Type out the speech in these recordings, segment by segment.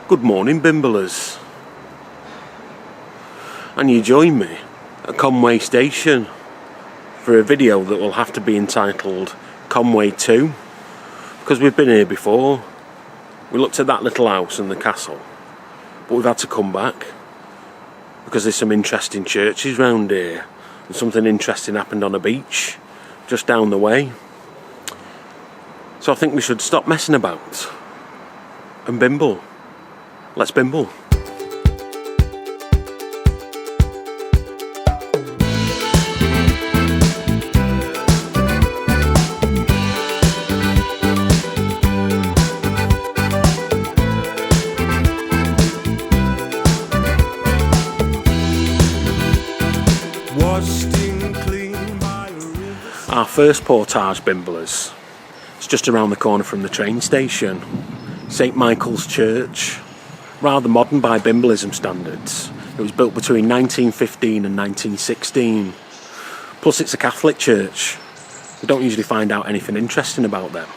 Good morning, Bimblers. And you join me at Conwy station for a video that will have to be entitled Conwy 2, because we've been here before. We looked at that little house and the castle, but we've had to come back because there's some interesting churches round here and something interesting happened on a beach just down the way. So I think we should stop messing about and bimble. Let's bimble. Our first portage, Bimblers, it's just around the corner from the train station. St Michael's Church, rather modern by Bimblism standards. It was built between 1915 and 1916. Plus it's a Catholic church. We don't usually find out anything interesting about them.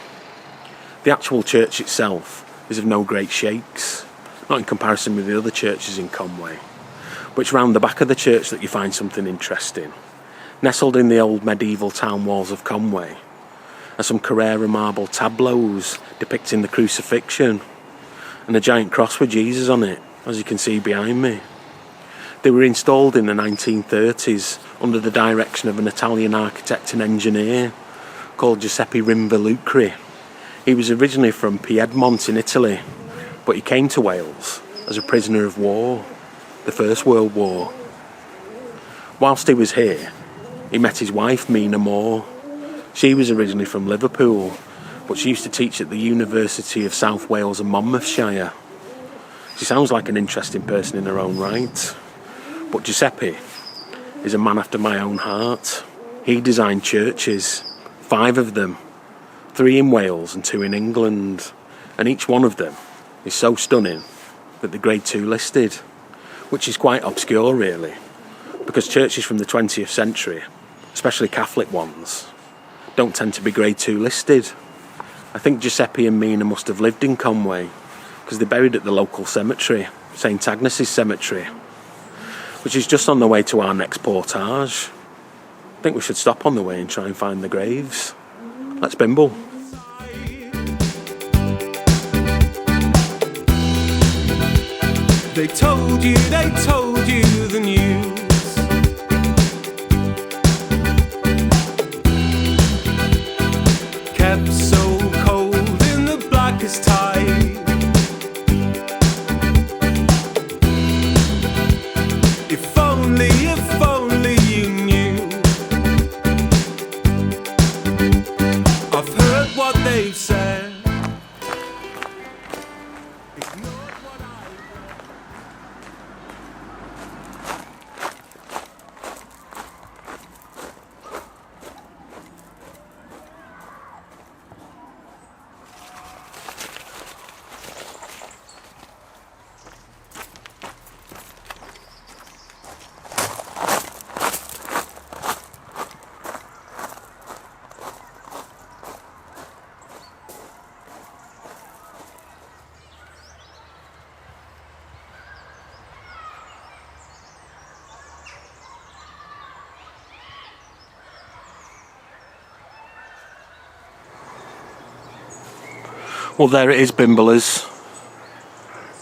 The actual church itself is of no great shakes, not in comparison with the other churches in Conwy. But it's round the back of the church that you find something interesting. Nestled in the old medieval town walls of Conwy are some Carrara marble tableaus depicting the crucifixion and a giant cross with Jesus on it, as you can see behind me. They were installed in the 1930s under the direction of an Italian architect and engineer called Giuseppe Rinvolucci. He was originally from Piedmont in Italy, but he came to Wales as a prisoner of war, the First World War. Whilst he was here, he met his wife, Mina Moore. She was originally from Liverpool, but she used to teach at the University of South Wales and Monmouthshire. She sounds like an interesting person in her own right. But Giuseppe is a man after my own heart. He designed churches, 5 of them, 3 in Wales and 2 in England. And each one of them is so stunning that they're Grade 2 listed, which is quite obscure really, because churches from the 20th century, especially Catholic ones, don't tend to be Grade 2 listed. I think Giuseppe and Mina must have lived in Conwy because they're buried at the local cemetery, St Agnes's Cemetery, which is just on the way to our next portage. I think we should stop on the way and try and find the graves. Let's bimble. They told you the news. Kept so cold in the blackest tide. If only you knew. I've heard what they've said. Well, there it is, Bimblers.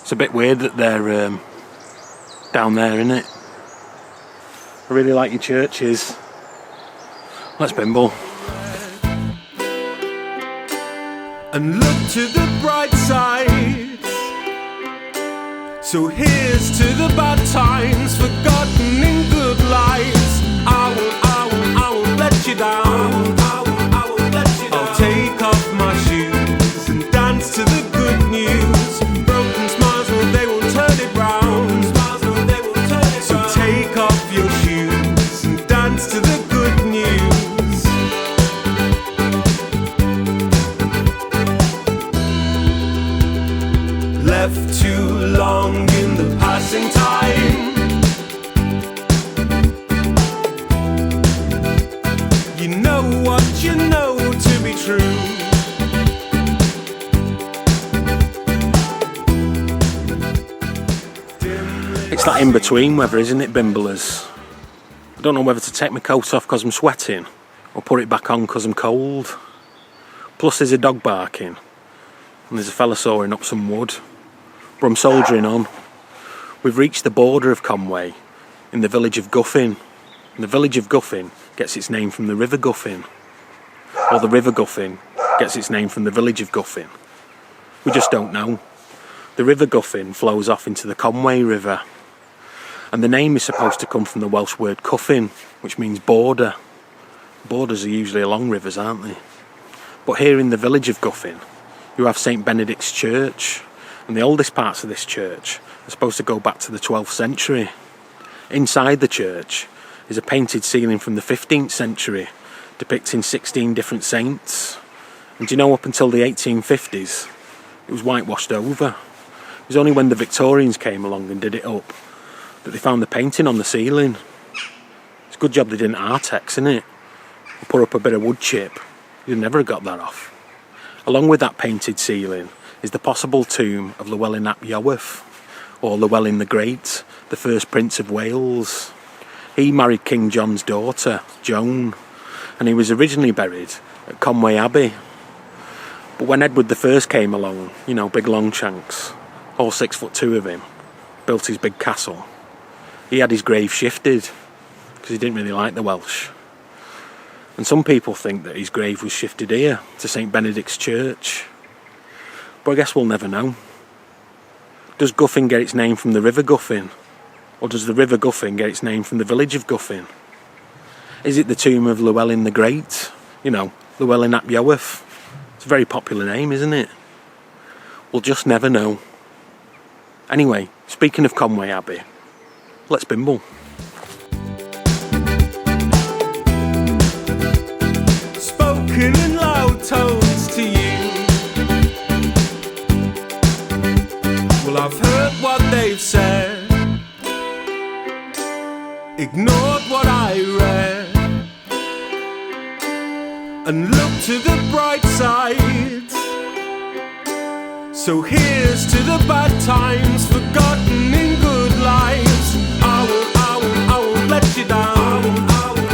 It's a bit weird that they're down there, isn't it? I really like your churches. Let's bimble. And look to the bright side. So here's to the bad times, forgotten in good lives. I won't let you down. I'll take off my shoes and dance to the good news. Broken smiles, well, they won't turn it round. So take off your shoes and dance to the good news. Left too long in the passing time. You know what you know to be true. that in-between weather, isn't it, Bimblers? I don't know whether to take my coat off because I'm sweating or put it back on because I'm cold. Plus there's a dog barking and there's a fella sawing up some wood. But I'm soldiering on. We've reached the border of Conwy in the village of Guffin. And the village of Guffin gets its name from the River Guffin. Or the River Guffin gets its name from the village of Guffin. We just don't know. The River Guffin flows off into the Conwy River. And the name is supposed to come from the Welsh word cuffin, which means border. Borders are usually along rivers, aren't they? But here in the village of Guffin, you have St Benedict's church. And the oldest parts of this church are supposed to go back to the 12th century. Inside the church is a painted ceiling from the 15th century, depicting 16 different saints. And do you know, up until the 1850s, it was whitewashed over. It was only when the Victorians came along and did it up that they found the painting on the ceiling. It's a good job they didn't Artex, innit? Or put up a bit of wood chip. You'd never have got that off. Along with that painted ceiling is the possible tomb of Llewellyn ap Iorwerth, or Llewellyn the Great, the first Prince of Wales. He married King John's daughter, Joan, and he was originally buried at Conwy Abbey. But when Edward I came along, you know, big Longshanks, all 6'2" of him, built his big castle, he had his grave shifted because he didn't really like the Welsh. And some people think that his grave was shifted here to St Benedict's church. But I guess we'll never know. Does Guffin get its name from the River Guffin? Or does the River Guffin get its name from the village of Guffin? Is it the tomb of Llewellyn the Great? You know, Llewellyn ap Iorwerth. It's a very popular name, isn't it? We'll just never know. Anyway, speaking of Conwy Abbey, let's bimble. Spoken in loud tones to you. Well, I've heard what they've said, ignored what I read, and looked to the bright side. So here's to the bad times forgotten in good lives. I won't let you down.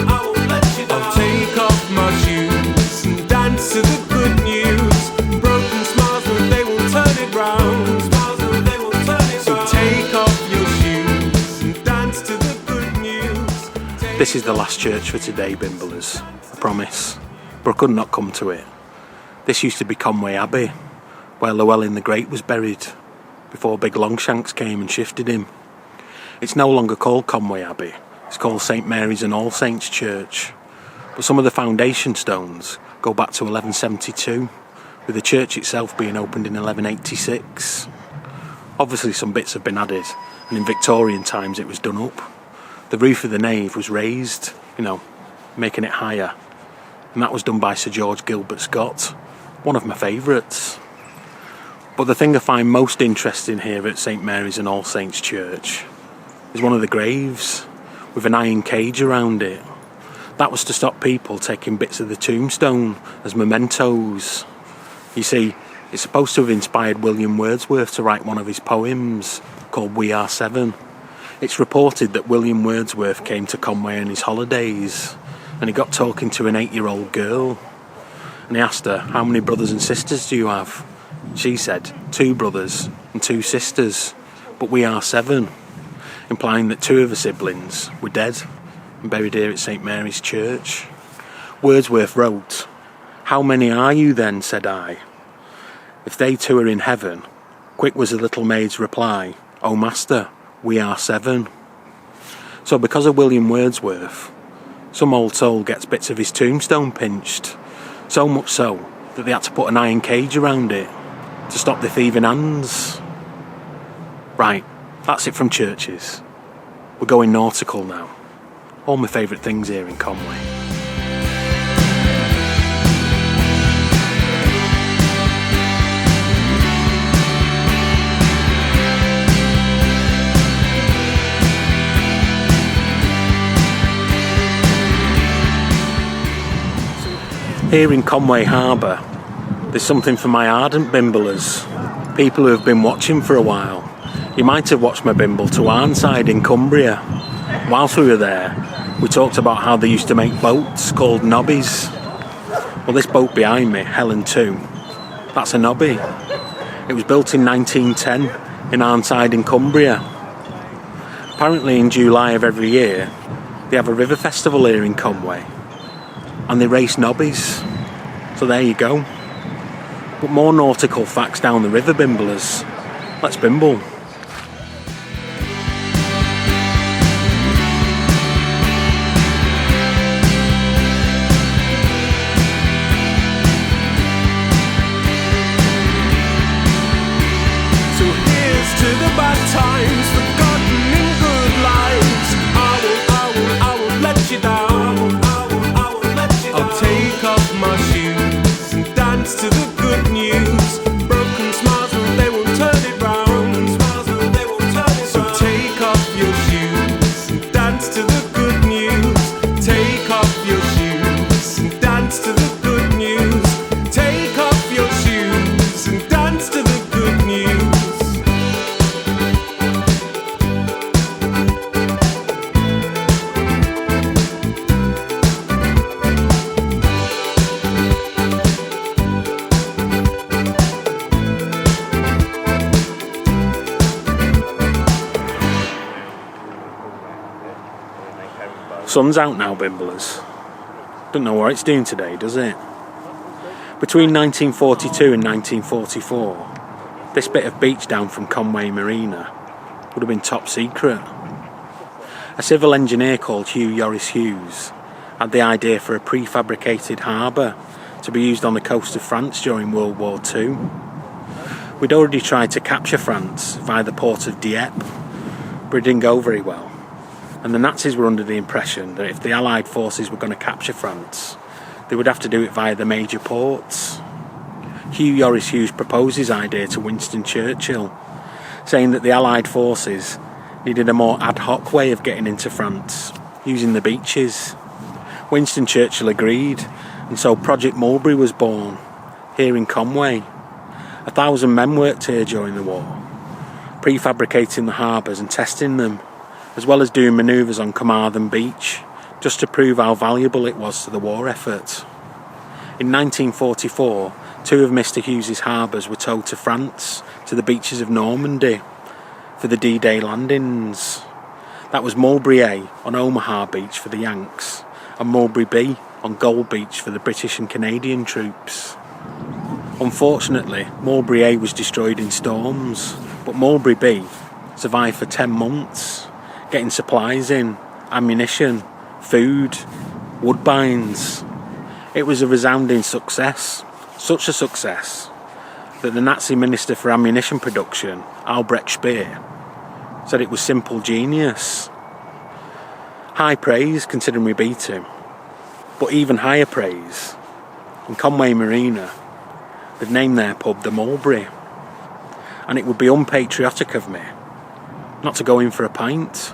I won't let you down. I'll take off my shoes and dance to the good news. Broken smiles, but they will turn it round. Smiles, but they will turn it round. So take off your shoes and dance to the good news. This is the last church for today, Bimblers. I promise. But I could not come to it. This used to be Conwy Abbey, where Llewellyn the Great was buried, before big Longshanks came and shifted him. It's no longer called Conwy Abbey, it's called St Mary's and All Saints Church. But some of the foundation stones go back to 1172, with the church itself being opened in 1186. Obviously some bits have been added, and in Victorian times it was done up. The roof of the nave was raised, you know, making it higher, and that was done by Sir George Gilbert Scott, one of my favourites. But the thing I find most interesting here at St Mary's and All Saints Church is one of the graves with an iron cage around it. That was to stop people taking bits of the tombstone as mementos. You see, it's supposed to have inspired William Wordsworth to write one of his poems called We Are Seven. It's reported that William Wordsworth came to Conwy on his holidays and he got talking to an 8-year-old girl, and he asked her, "How many brothers and sisters do you have?" She said, 2 brothers and 2 sisters, but we are 7, implying that 2 of her siblings were dead and buried here at St Mary's Church. Wordsworth wrote, "How many are you then, said I? If they 2 are in heaven," quick was the little maid's reply, "Oh master, we are 7. So because of William Wordsworth, some old soul gets bits of his tombstone pinched, so much so that they had to put an iron cage around it to stop the thieving hands. Right, that's it from churches. We're going nautical now. All my favourite things here in Conwy. Here in Conwy Harbour, there's something for my ardent bimblers, people who have been watching for a while. You might have watched my Bimble to Arnside in Cumbria. Whilst we were there, we talked about how they used to make boats called knobbies. Well, this boat behind me, Helen 2, that's a knobbie. It was built in 1910 in Arnside in Cumbria. Apparently in July of every year, they have a river festival here in Conwy, and they race knobbies. So there you go. But more nautical facts down the river, Bimblers. Let's bimble. Times forgotten in good lives. I will let you down. I'll take off my shoes and dance to the good news. Broken smiles, but they won't turn it round. So take off your shoes and dance to the good news. Take off your shoes and dance to the good news. Take off your shoes and dance to the good news. Sun's out now, Bimblers. Don't know what it's doing today, does it? Between 1942 and 1944, this bit of beach down from Conwy Marina would have been top secret. A civil engineer called Hugh Yoris Hughes had the idea for a prefabricated harbour to be used on the coast of France during World War II. We'd already tried to capture France via the port of Dieppe, but it didn't go very well. And the Nazis were under the impression that if the Allied forces were going to capture France, they would have to do it via the major ports. Hugh Yoris Hughes proposed his idea to Winston Churchill, saying that the Allied forces needed a more ad hoc way of getting into France, using the beaches. Winston Churchill agreed, and so Project Mulberry was born, here in Conwy. 1,000 men worked here during the war, prefabricating the harbours and testing them, as well as doing manoeuvres on Carmarthen Beach, just to prove how valuable it was to the war effort. In 1944, 2 of Mr. Hughes' harbours were towed to France, to the beaches of Normandy, for the D-Day landings. That was Mulberry A on Omaha Beach for the Yanks, and Mulberry B on Gold Beach for the British and Canadian troops. Unfortunately, Mulberry A was destroyed in storms, but Mulberry B survived for 10 months, getting supplies in, ammunition, food, woodbines. It was a resounding success, such a success that the Nazi Minister for Ammunition Production, Albrecht Speer, said it was simple genius. High praise considering we beat him, but even higher praise. In Conwy Marina, they've named their pub the Mulberry, and it would be unpatriotic of me not to go in for a pint.